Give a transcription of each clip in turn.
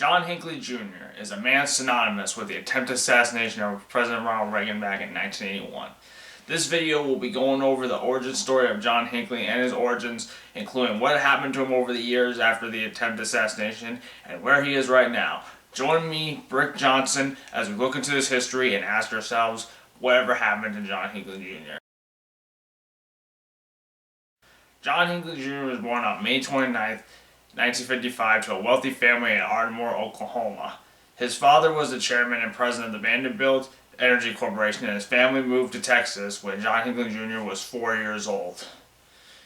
John Hinckley Jr. is a man synonymous with the attempted assassination of President Ronald Reagan back in 1981. This video will be going over the origin story of John Hinckley and his origins, including what happened to him over the years after the attempted assassination and where he is right now. Join me, Brick Johnson, as we look into this history and ask ourselves, whatever happened to John Hinckley Jr.? John Hinckley Jr. was born on May 29th, 1955 to a wealthy family in Ardmore, Oklahoma. His father was the chairman and president of the Vanderbilt Energy Corporation, and his family moved to Texas when John Hinckley Jr. was 4 years old.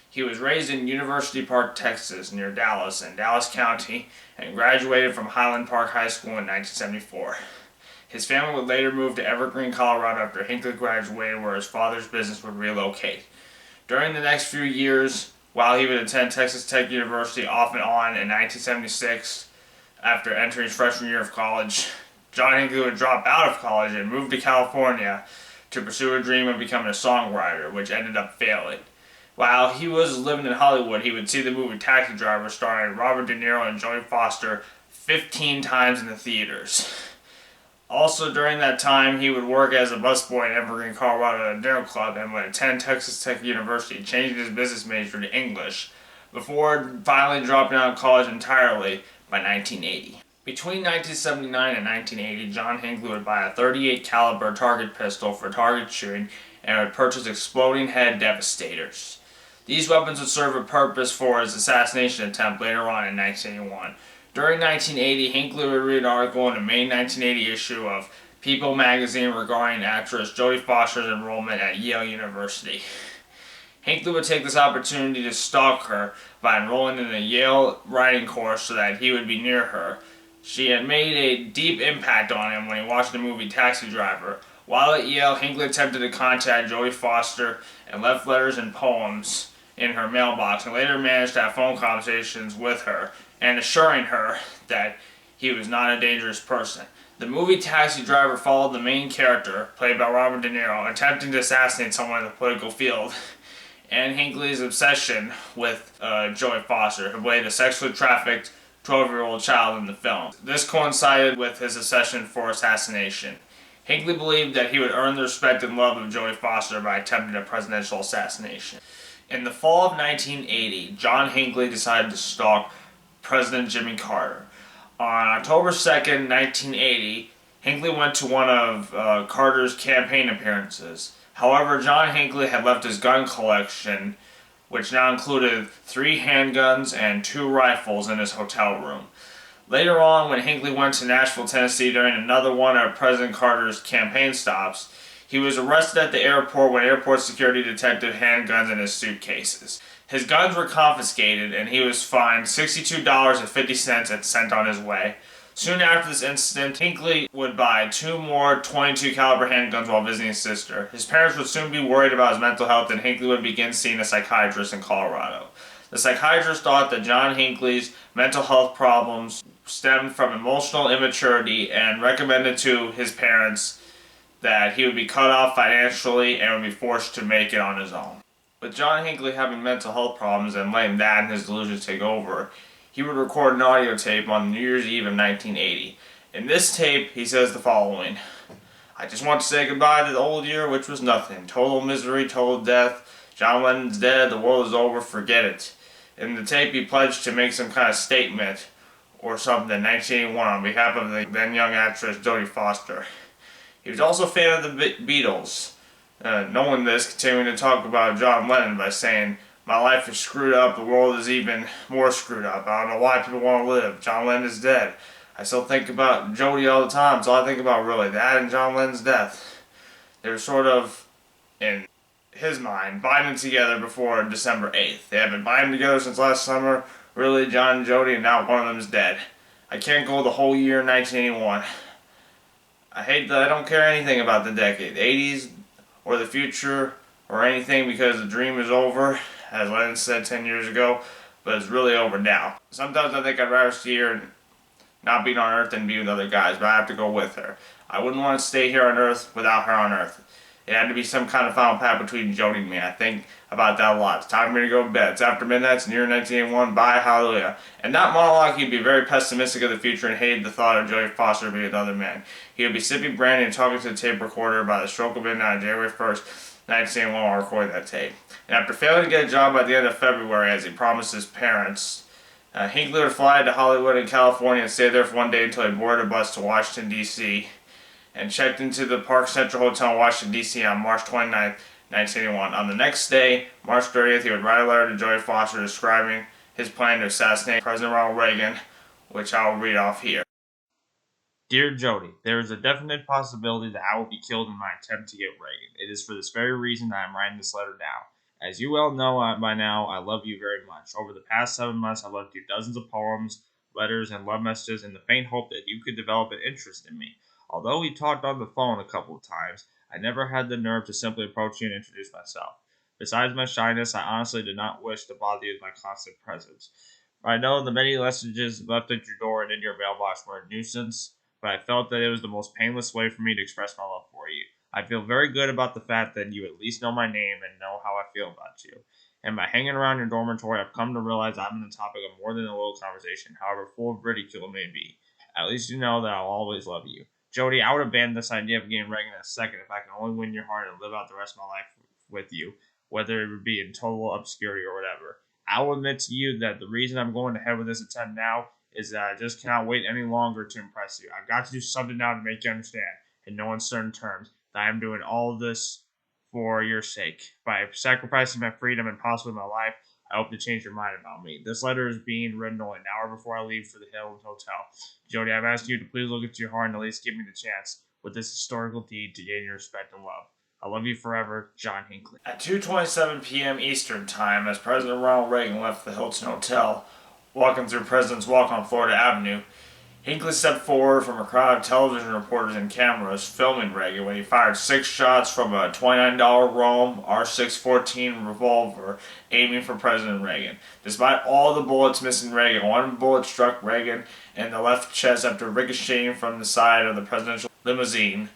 He was raised in University Park, Texas, near Dallas in Dallas County, and graduated from Highland Park High School in 1974. His family would later move to Evergreen, Colorado after Hinckley graduated, where his father's business would relocate. During the next few years, while he would attend Texas Tech University off and on in 1976, after entering his freshman year of college, John Hinckley would drop out of college and move to California to pursue a dream of becoming a songwriter, which ended up failing. While he was living in Hollywood, he would see the movie Taxi Driver starring Robert De Niro and Jodie Foster 15 times in the theaters. Also during that time, he would work as a busboy in Evergreen, Colorado at a dinner club, and would attend Texas Tech University, changing his business major to English, before finally dropping out of college entirely by 1980. Between 1979 and 1980, John Hinckley would buy a .38 caliber target pistol for target shooting and would purchase exploding head devastators. These weapons would serve a purpose for his assassination attempt later on in 1981. During 1980, Hinckley would read an article in the May 1980 issue of People magazine regarding actress Jodie Foster's enrollment at Yale University. Hinckley would take this opportunity to stalk her by enrolling in a Yale writing course so that he would be near her. She had made a deep impact on him when he watched the movie Taxi Driver. While at Yale, Hinckley attempted to contact Jodie Foster and left letters and poems in her mailbox, and later managed to have phone conversations with her and assuring her that he was not a dangerous person. The movie Taxi Driver followed the main character, played by Robert De Niro, attempting to assassinate someone in the political field, and Hinckley's obsession with Jodie Foster, who played a sexually trafficked 12-year-old child in the film. This coincided with his obsession for assassination. Hinckley believed that he would earn the respect and love of Jodie Foster by attempting a presidential assassination. In the fall of 1980, John Hinckley decided to stalk President Jimmy Carter. On October 2nd, 1980, Hinckley went to one of Carter's campaign appearances. However, John Hinckley had left his gun collection, which now included 3 handguns and 2 rifles, in his hotel room. Later on, when Hinckley went to Nashville, Tennessee during another one of President Carter's campaign stops, he was arrested at the airport when airport security detected handguns in his suitcases. His guns were confiscated and he was fined $62.50 and sent on his way. Soon after this incident, Hinckley would buy 2 more .22 caliber handguns while visiting his sister. His parents would soon be worried about his mental health, and Hinckley would begin seeing a psychiatrist in Colorado. The psychiatrist thought that John Hinckley's mental health problems stemmed from emotional immaturity and recommended to his parents that he would be cut off financially and would be forced to make it on his own. With John Hinckley having mental health problems and letting that and his delusions take over, he would record an audio tape on New Year's Eve of 1980. In this tape, he says the following: "I just want to say goodbye to the old year, which was nothing. Total misery, total death. John Lennon's dead, the world is over, forget it." In the tape, he pledged to make some kind of statement or something in 1981 on behalf of the then young actress Jodie Foster. He was also a fan of the Beatles. Knowing this, continuing to talk about John Lennon by saying, "My life is screwed up, the world is even more screwed up. I don't know why people want to live. John Lennon is dead. I still think about Jodie all the time, so I think about really that and John Lennon's death." They were sort of, in his mind, binding together before December 8th. They have been binding together since last summer, really, John and Jodie, and now one of them is dead. I can't go the whole year 1981. I hate that I don't care anything about the decade, the 80s, or the future, or anything, because the dream is over, as Lennon said 10 years ago, but it's really over now. Sometimes I think I'd rather see her not being on Earth than be with other guys, but I have to go with her. I wouldn't want to stay here on Earth without her on Earth. It had to be some kind of final pact between Jody and me. I think about that a lot. It's time for me to go to bed. It's after midnight. It's near 1981. Bye, hallelujah. And that monologue, he'd be very pessimistic of the future and hated the thought of Jody Foster being another man. He would be sipping brandy and talking to the tape recorder by the stroke of midnight on January 1st, 1981, while recording that tape. And after failing to get a job by the end of February, as he promised his parents, Hinckley would fly to Hollywood and California and stay there for one day until he boarded a bus to Washington, D.C., and checked into the Park Central Hotel in Washington, D.C. on March 29th, 1981. On the next day, March 30th, he would write a letter to Jody Foster describing his plan to assassinate President Ronald Reagan, which I will read off here. Dear Jody, there is a definite possibility that I will be killed in my attempt to get Reagan. It is for this very reason that I am writing this letter now. As you well know by now, I love you very much. Over the past 7 months, I've left you dozens of poems, letters, and love messages in the faint hope that you could develop an interest in me. Although we talked on the phone a couple of times, I never had the nerve to simply approach you and introduce myself. Besides my shyness, I honestly did not wish to bother you with my constant presence. I know the many messages left at your door and in your mailbox were a nuisance, but I felt that it was the most painless way for me to express my love for you. I feel very good about the fact that you at least know my name and know how I feel about you. And by hanging around your dormitory, I've come to realize I'm the topic of more than a little conversation, however full of ridicule it may be. At least you know that I'll always love you. Jody, I would abandon this idea of getting Reagan in a second if I can only win your heart and live out the rest of my life with you, whether it would be in total obscurity or whatever. I will admit to you that the reason I'm going ahead with this attempt now is that I just cannot wait any longer to impress you. I've got to do something now to make you understand, in no uncertain terms, that I am doing all of this for your sake. By sacrificing my freedom and possibly my life, I hope to change your mind about me. This letter is being written only an hour before I leave for the Hilton Hotel. Jody, I'm asking you to please look into your heart and at least give me the chance with this historical deed to gain your respect and love. I love you forever, John Hinckley. At 2:27 p.m. Eastern Time, as President Ronald Reagan left the Hilton Hotel, walking through President's Walk on Florida Avenue, Hinckley stepped forward from a crowd of television reporters and cameras filming Reagan when he fired 6 shots from a $29 Rome R614 revolver aiming for President Reagan. Despite all the bullets missing Reagan, one bullet struck Reagan in the left chest after ricocheting from the side of the presidential limousine,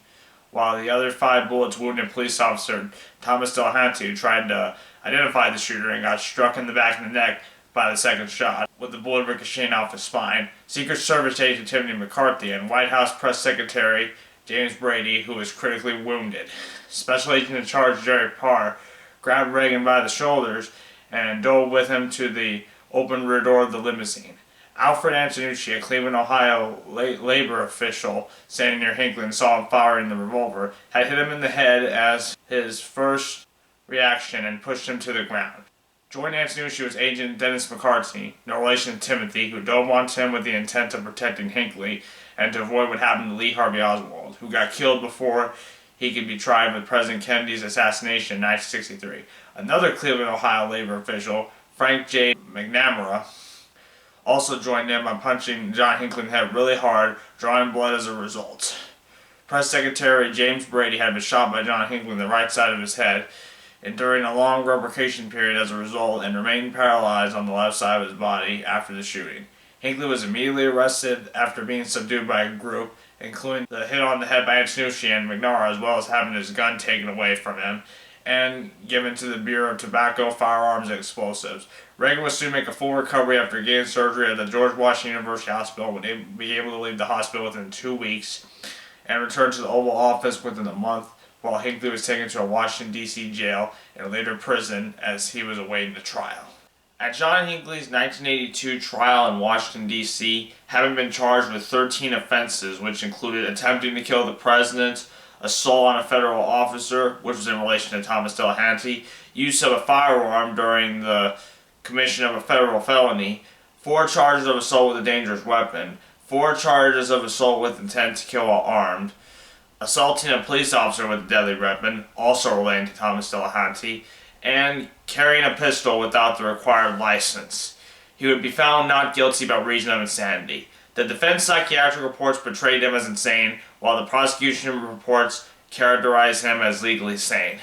while the other 5 bullets wounded police officer Thomas Delahanty, who tried to identify the shooter and got struck in the back of the neck by the second shot, with the bullet ricocheting off his spine. Secret Service agent Timothy McCarthy and White House Press Secretary James Brady, who was critically wounded. Special Agent in Charge Jerry Parr grabbed Reagan by the shoulders and dove with him to the open rear door of the limousine. Alfred Antonucci, a Cleveland, Ohio labor official standing near Hinckley and saw him firing the revolver, had hit him in the head as his first reaction and pushed him to the ground. Joining Antonucci was Agent Dennis McCarthy, no relation to Timothy, who dove on him with the intent of protecting Hinckley and to avoid what happened to Lee Harvey Oswald, who got killed before he could be tried with President Kennedy's assassination in 1963. Another Cleveland, Ohio labor official, Frank J. McNamara, also joined in by punching John Hinckley in the head really hard, drawing blood as a result. Press Secretary James Brady had been shot by John Hinckley in the right side of his head, enduring a long replication period as a result, and remained paralyzed on the left side of his body after the shooting. Hinckley was immediately arrested after being subdued by a group, including the hit on the head by Antonucci and McNamara, as well as having his gun taken away from him and given to the Bureau of Tobacco, Firearms, and Explosives. Reagan was soon to make a full recovery after getting surgery at the George Washington University Hospital, would be able to leave the hospital within 2 weeks and return to the Oval Office within a month, while Hinckley was taken to a Washington, D.C. jail and later prison as he was awaiting the trial. At John Hinckley's 1982 trial in Washington, D.C., having been charged with 13 offenses, which included attempting to kill the president, assault on a federal officer, which was in relation to Thomas Delahanty, use of a firearm during the commission of a federal felony, 4 charges of assault with a dangerous weapon, 4 charges of assault with intent to kill while armed, assaulting a police officer with a deadly weapon, also relating to Thomas Delahanty, and carrying a pistol without the required license. He would be found not guilty by reason of insanity. The defense psychiatric reports portrayed him as insane, while the prosecution reports characterized him as legally sane.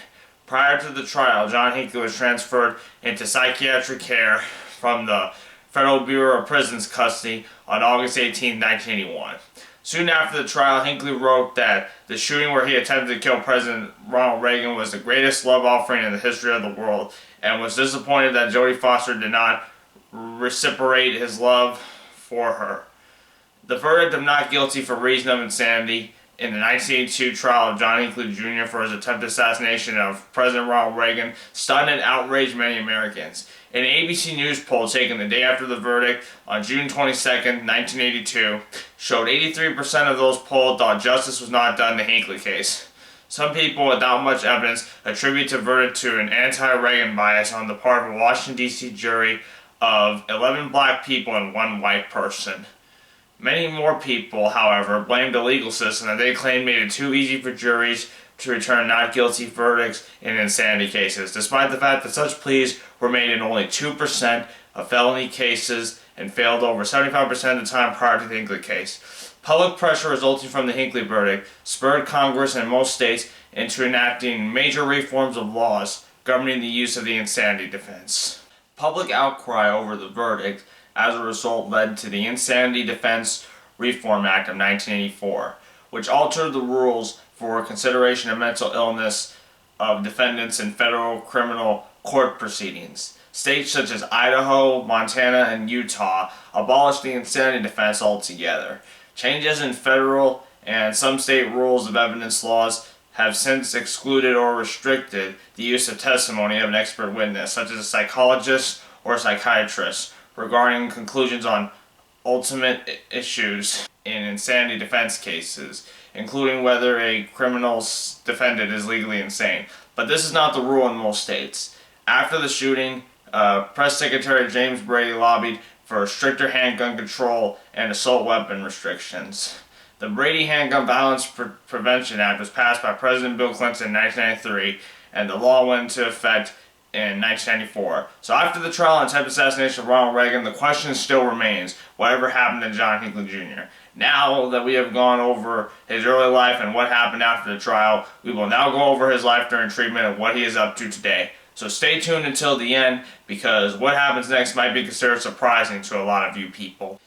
Prior to the trial, John Hinckley was transferred into psychiatric care from the Federal Bureau of Prisons custody on August 18, 1981. Soon after the trial, Hinckley wrote that the shooting where he attempted to kill President Ronald Reagan was the greatest love offering in the history of the world, and was disappointed that Jodie Foster did not reciprocate his love for her. The verdict of not guilty for reason of insanity in the 1982 trial of John Hinckley Jr. for his attempted assassination of President Ronald Reagan stunned and outraged many Americans. An ABC News poll taken the day after the verdict on June 22, 1982, showed 83% of those polled thought justice was not done in the Hinckley case. Some people, without much evidence, attribute the verdict to an anti-Reagan bias on the part of a Washington, D.C. jury of 11 black people and 1 white person. Many more people, however, blamed the legal system that they claimed made it too easy for juries to return not guilty verdicts in insanity cases, despite the fact that such pleas were made in only 2% of felony cases and failed over 75% of the time prior to the Hinckley case. Public pressure resulting from the Hinckley verdict spurred Congress and most states into enacting major reforms of laws governing the use of the insanity defense. Public outcry over the verdict as a result led to the Insanity Defense Reform Act of 1984, which altered the rules for consideration of mental illness of defendants in federal criminal court proceedings. States such as Idaho, Montana, and Utah abolished the insanity defense altogether. Changes in federal and some state rules of evidence laws have since excluded or restricted the use of testimony of an expert witness, such as a psychologist or a psychiatrist, regarding conclusions on ultimate issues in insanity defense cases, including whether a criminal defendant is legally insane. But this is not the rule in most states. After the shooting, Press Secretary James Brady lobbied for stricter handgun control and assault weapon restrictions. The Brady Handgun Violence Prevention Act was passed by President Bill Clinton in 1993, and the law went into effect in 1994. So after the trial and attempted assassination of Ronald Reagan, the question still remains, whatever happened to John Hinckley Jr.? Now that we have gone over his early life and what happened after the trial, we will now go over his life during treatment and what he is up to today. So stay tuned until the end, because what happens next might be considered surprising to a lot of you people.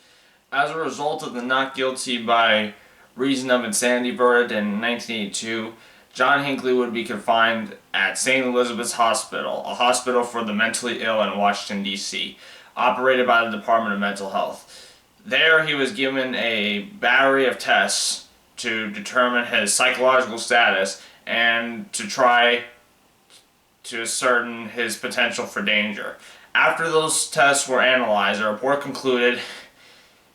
As a result of the not guilty by reason of insanity verdict in 1982, John Hinckley would be confined at St. Elizabeth's Hospital, a hospital for the mentally ill in Washington, D.C., operated by the Department of Mental Health. There he was given a battery of tests to determine his psychological status and to try to ascertain his potential for danger. After those tests were analyzed, a report concluded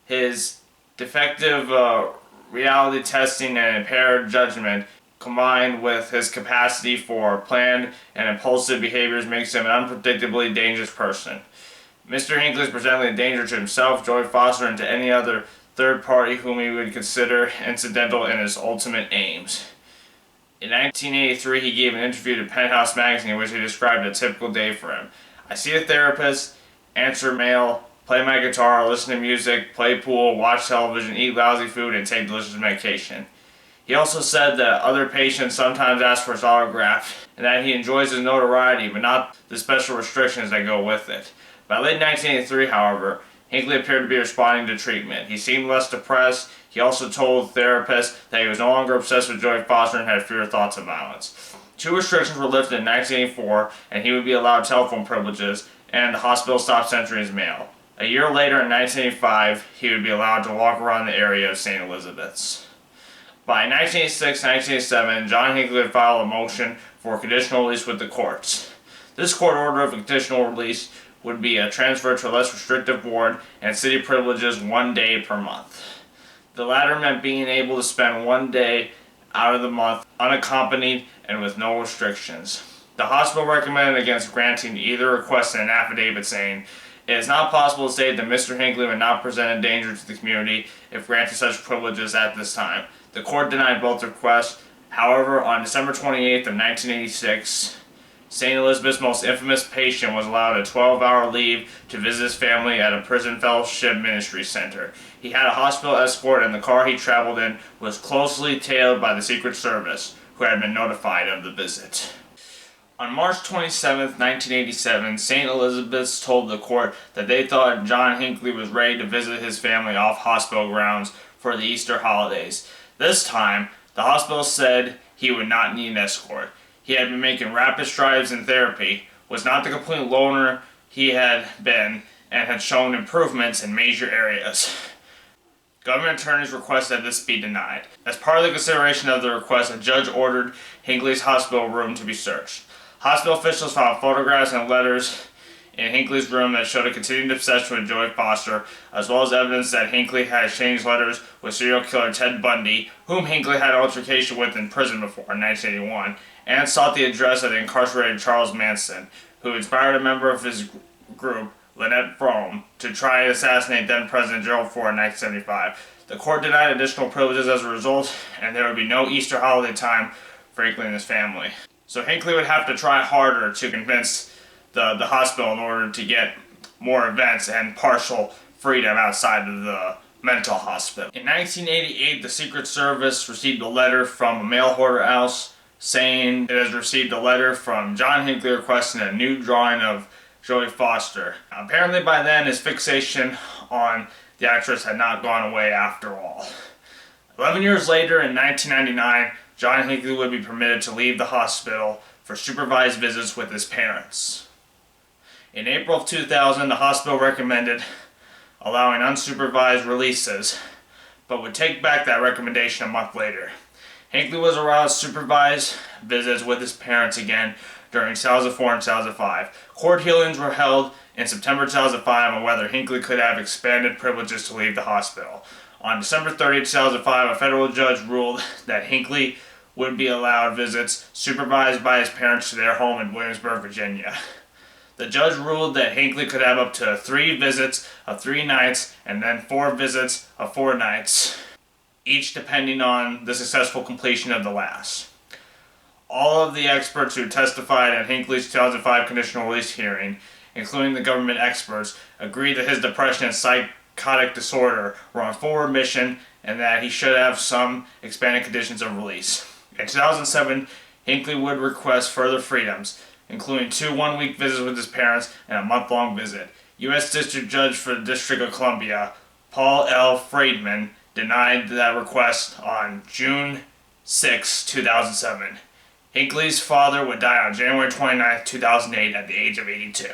his defective reality testing and impaired judgment combined with his capacity for planned and impulsive behaviors makes him an unpredictably dangerous person. Mr. Hinckley is presently a danger to himself, Jodie Foster, and to any other third party whom he would consider incidental in his ultimate aims. In 1983, he gave an interview to Penthouse magazine in which he described a typical day for him. I see a therapist, answer mail, play my guitar, listen to music, play pool, watch television, eat lousy food, and take delicious medication. He also said that other patients sometimes ask for his autograph and that he enjoys his notoriety, but not the special restrictions that go with it. By late 1983, however, Hinckley appeared to be responding to treatment. He seemed less depressed. He also told therapists that he was no longer obsessed with Jodie Foster and had fewer thoughts of violence. 2 restrictions were lifted in 1984, and he would be allowed telephone privileges, and the hospital stopped censoring his mail. A year later, in 1985, he would be allowed to walk around the area of St. Elizabeth's. By 1986-1987, John Hinckley would file a motion for conditional release with the courts. This court order of conditional release would be a transfer to a less restrictive ward and city privileges 1 day per month. The latter meant being able to spend 1 day out of the month unaccompanied and with no restrictions. The hospital recommended against granting either request in an affidavit saying, "It is not possible to state that Mr. Hinckley would not present a danger to the community if granted such privileges at this time." The court denied both requests. However, on December 28th of 1986, St. Elizabeth's most infamous patient was allowed a 12-hour leave to visit his family at a prison fellowship ministry center. He had a hospital escort, and the car he traveled in was closely tailored by the Secret Service, who had been notified of the visit. On March 27, 1987, St. Elizabeth's told the court that they thought John Hinckley was ready to visit his family off hospital grounds for the Easter holidays. This time, the hospital said he would not need an escort. He had been making rapid strides in therapy, was not the complete loner he had been, and had shown improvements in major areas. Government attorneys requested that this be denied. As part of the consideration of the request, a judge ordered Hinckley's hospital room to be searched. Hospital officials found photographs and letters in Hinckley's room that showed a continued obsession with Joy Foster, as well as evidence that Hinckley had exchanged letters with serial killer Ted Bundy, whom Hinckley had an altercation with in prison before in 1981, and sought the address of the incarcerated Charles Manson, who inspired a member of his group, Lynette Frome, to try and assassinate then-President Gerald Ford in 1975. The court denied additional privileges as a result, and there would be no Easter holiday time for Hinckley and his family. So Hinckley would have to try harder to convince the hospital in order to get more events and partial freedom outside of the mental hospital. In 1988, the Secret Service received a letter from a mail order house saying it has received a letter from John Hinckley requesting a new drawing of Joy Foster. Apparently by then his fixation on the actress had not gone away after all. 11 years later, in 1999, John Hinckley would be permitted to leave the hospital for supervised visits with his parents. In April of 2000, the hospital recommended allowing unsupervised releases, but would take back that recommendation a month later. Hinckley was allowed supervised visits with his parents again during 2004 and 2005. Court hearings were held in September 2005 on whether Hinckley could have expanded privileges to leave the hospital. On December 30, 2005, a federal judge ruled that Hinckley would be allowed visits supervised by his parents to their home in Williamsburg, Virginia. The judge ruled that Hinckley could have up to 3 visits of 3 nights and then 4 visits of 4 nights, each depending on the successful completion of the last. All of the experts who testified at Hinckley's 2005 conditional release hearing, including the government experts, agreed that his depression and psychotic disorder were on full remission and that he should have some expanded conditions of release. In 2007, Hinckley would request further freedoms, including 2 one-week visits with his parents and a month-long visit. U.S. District Judge for the District of Columbia, Paul L. Friedman, denied that request on June 6, 2007. Hinckley's father would die on January 29, 2008 at the age of 82.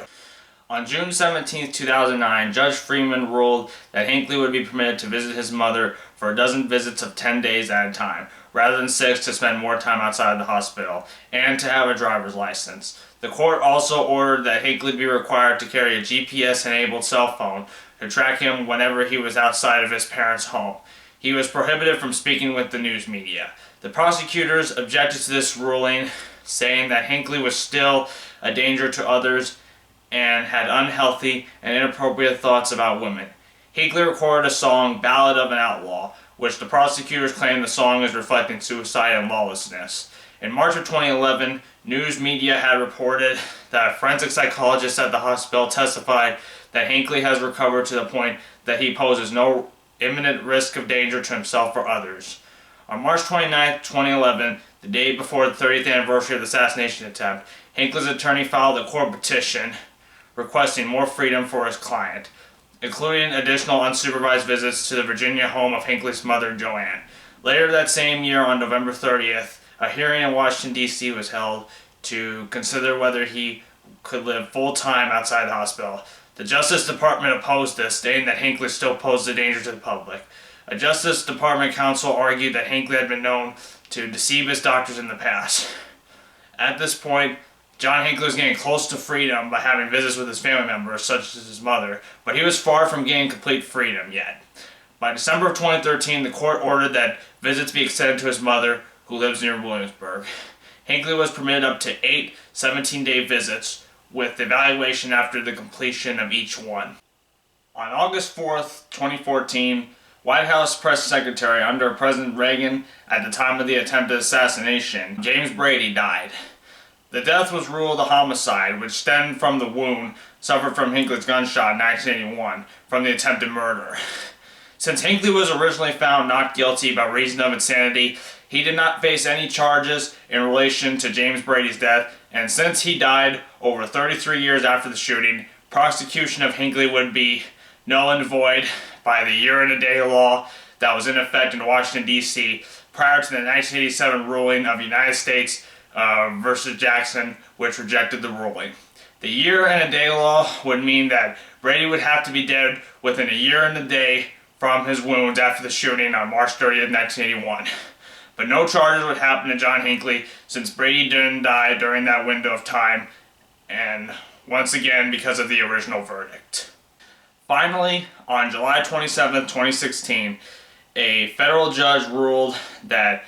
On June 17, 2009, Judge Friedman ruled that Hinckley would be permitted to visit his mother for a dozen visits of 10 days at a time, rather than 6 to spend more time outside the hospital, and to have a driver's license. The court also ordered that Hinckley be required to carry a GPS-enabled cell phone to track him whenever he was outside of his parents' home. He was prohibited from speaking with the news media. The prosecutors objected to this ruling, saying that Hinckley was still a danger to others and had unhealthy and inappropriate thoughts about women. Hinckley recorded a song, Ballad of an Outlaw, which the prosecutors claimed the song is reflecting suicide and lawlessness. In March of 2011, news media had reported that a forensic psychologist at the hospital testified that Hinckley has recovered to the point that he poses no imminent risk of danger to himself or others. On March 29, 2011, the day before the 30th anniversary of the assassination attempt, Hinckley's attorney filed a court petition requesting more freedom for his client, including additional unsupervised visits to the Virginia home of Hinckley's mother, Joanne. Later that same year, on November 30th, a hearing in Washington, D.C. was held to consider whether he could live full-time outside the hospital. The Justice Department opposed this, stating that Hinckley still posed a danger to the public. A Justice Department counsel argued that Hinckley had been known to deceive his doctors in the past. At this point, John Hinckley was getting close to freedom by having visits with his family members, such as his mother, but he was far from getting complete freedom yet. By December of 2013, the court ordered that visits be extended to his mother, who lives near Williamsburg. Hinckley was permitted up to 8 17-day visits, with evaluation after the completion of each one. On August 4th, 2014, White House Press Secretary under President Reagan at the time of the attempted assassination, James Brady, died. The death was ruled a homicide, which stemmed from the wound suffered from Hinckley's gunshot in 1981 from the attempted murder. Since Hinckley was originally found not guilty by reason of insanity, He did not face any charges in relation to James Brady's death, and since he died over 33 years after the shooting, prosecution of Hinckley would be null and void by the year and a day law that was in effect in Washington, D.C. prior to the 1987 ruling of United States versus Jackson, which rejected the ruling. The year and a day law would mean that Brady would have to be dead within a year and a day from his wounds after the shooting on March 30th, 1981. But no charges would happen to John Hinckley since Brady didn't die during that window of time, and once again because of the original verdict. Finally, on July 27th, 2016, a federal judge ruled that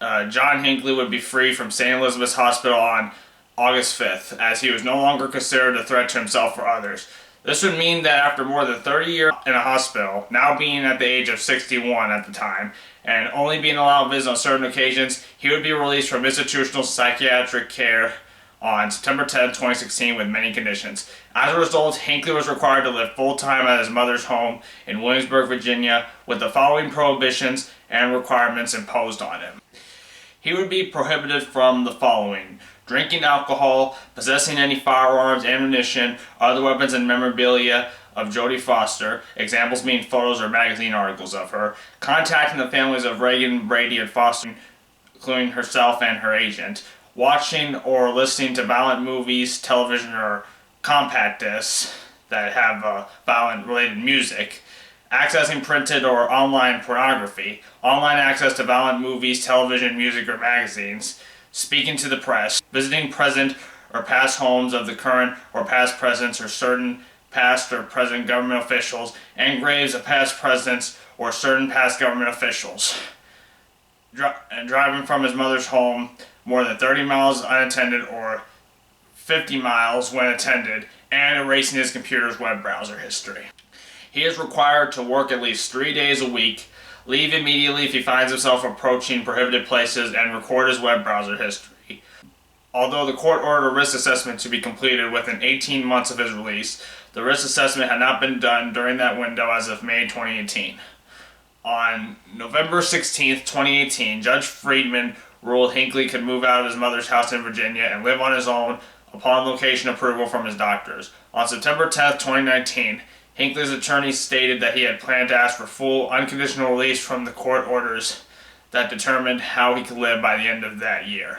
John Hinckley would be free from St. Elizabeth's Hospital on August 5th, as he was no longer considered a threat to himself or others. This would mean that after more than 30 years in a hospital, now being at the age of 61 at the time, and only being allowed to visit on certain occasions, he would be released from institutional psychiatric care on September 10, 2016 with many conditions. As a result, Hinckley was required to live full-time at his mother's home in Williamsburg, Virginia, with the following prohibitions and requirements imposed on him. He would be prohibited from the following: drinking alcohol, possessing any firearms, ammunition, other weapons and memorabilia of Jodie Foster, examples being photos or magazine articles of her, contacting the families of Reagan, Brady, and Foster, including herself and her agent, watching or listening to violent movies, television, or compact discs that have violent related music, accessing printed or online pornography, online access to violent movies, television, music, or magazines, speaking to the press, visiting present or past homes of the current or past presidents or certain past or present government officials, and graves of past presidents or certain past government officials, and driving from his mother's home more than 30 miles unattended or 50 miles when attended, and erasing his computer's web browser history. He is required to work at least 3 days a week, leave immediately if he finds himself approaching prohibited places, and record his web browser history. Although the court ordered a risk assessment to be completed within 18 months of his release, the risk assessment had not been done during that window as of May 2018. On November 16, 2018, Judge Friedman ruled Hinckley could move out of his mother's house in Virginia and live on his own upon location approval from his doctors. On September 10, 2019, Hinckley's attorney stated that he had planned to ask for full unconditional release from the court orders that determined how he could live by the end of that year.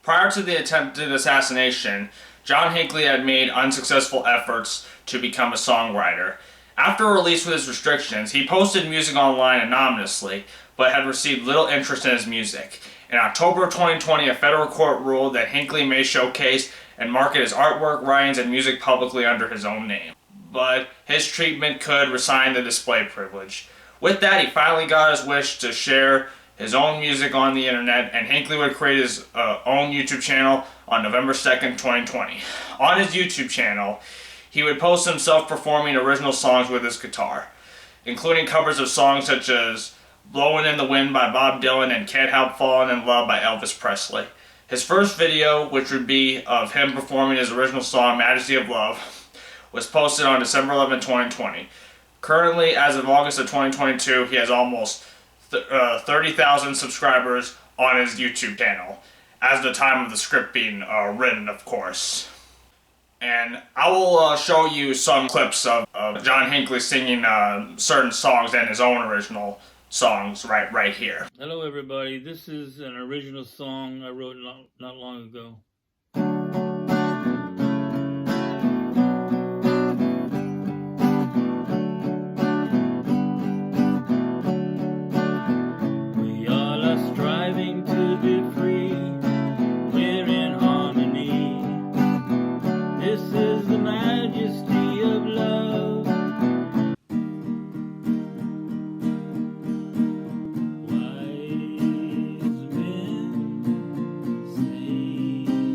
Prior to the attempted assassination, John Hinckley had made unsuccessful efforts to become a songwriter. After release with his restrictions, he posted music online anonymously, but had received little interest in his music. In October of 2020, a federal court ruled that Hinckley may showcase and market his artwork, writings, and music publicly under his own name, but his treatment could resign the display privilege. With that, he finally got his wish to share his own music on the internet, and Hinckley would create his own YouTube channel on November 2nd, 2020. On his YouTube channel, he would post himself performing original songs with his guitar, including covers of songs such as Blowin' in the Wind by Bob Dylan and Can't Help Falling in Love by Elvis Presley. His first video, which would be of him performing his original song Majesty of Love, was posted on December 11, 2020. Currently, as of August of 2022, he has almost 30,000 subscribers on his YouTube channel, as the time of the script being written, of course. And I will show you some clips of John Hinckley singing certain songs and his own original songs right here. Hello everybody, this is an original song I wrote not long ago. We all are striving to be free, we're in harmony. This is the majesty of love. Wise men say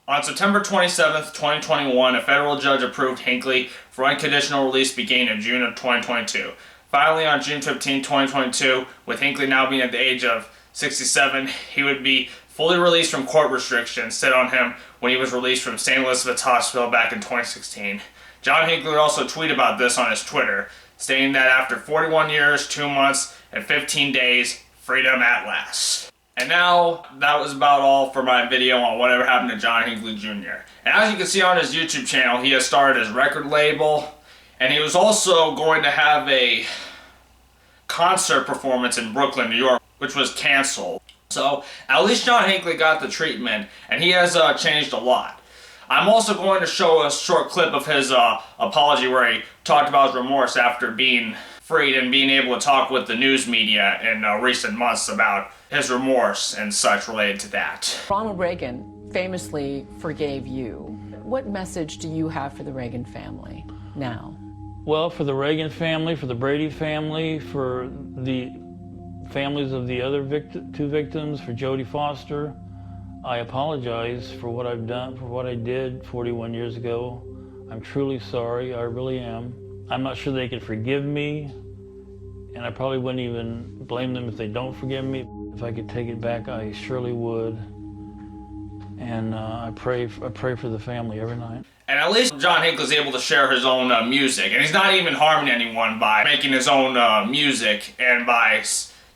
On September 27th, 2021, a federal judge approved Hinckley for unconditional release beginning in June of 2022. Finally, on June 15, 2022, with Hinckley now being at the age of 67, he would be fully released from court restrictions set on him when he was released from St. Elizabeth's Hospital back in 2016. John Hinckley also tweeted about this on his Twitter, stating that after 41 years, 2 months, and 15 days, freedom at last. And now, that was about all for my video on whatever happened to John Hinckley Jr. And as you can see on his YouTube channel, he has started his record label, and he was also going to have a concert performance in Brooklyn, New York, which was canceled. So, at least John Hinckley got the treatment, and he has changed a lot. I'm also going to show a short clip of his apology where he talked about his remorse after being freed and being able to talk with the news media in recent months about his remorse and such related to that. Ronald Reagan famously forgave you. What message do you have for the Reagan family now? Well, for the Reagan family, for the Brady family, for the families of the other two victims, for Jodie Foster, I apologize for what I've done, for what I did 41 years ago. I'm truly sorry, I really am. I'm not sure they could forgive me, and I probably wouldn't even blame them if they don't forgive me. If I could take it back, I surely would. And I pray for the family every night. And at least John Hinckley's able to share his own music, and he's not even harming anyone by making his own music and by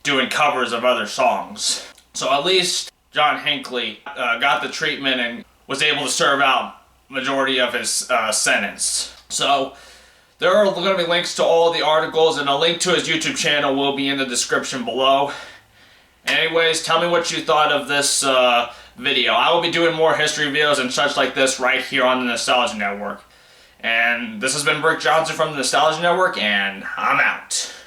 doing covers of other songs. So at least John Hinckley got the treatment and was able to serve out majority of his sentence. So there are going to be links to all the articles, and a link to his YouTube channel will be in the description below. Anyways, tell me what you thought of this video. I will be doing more history videos and such like this right here on the Nostalgia Network. And this has been Brick Johnson from the Nostalgia Network, and I'm out.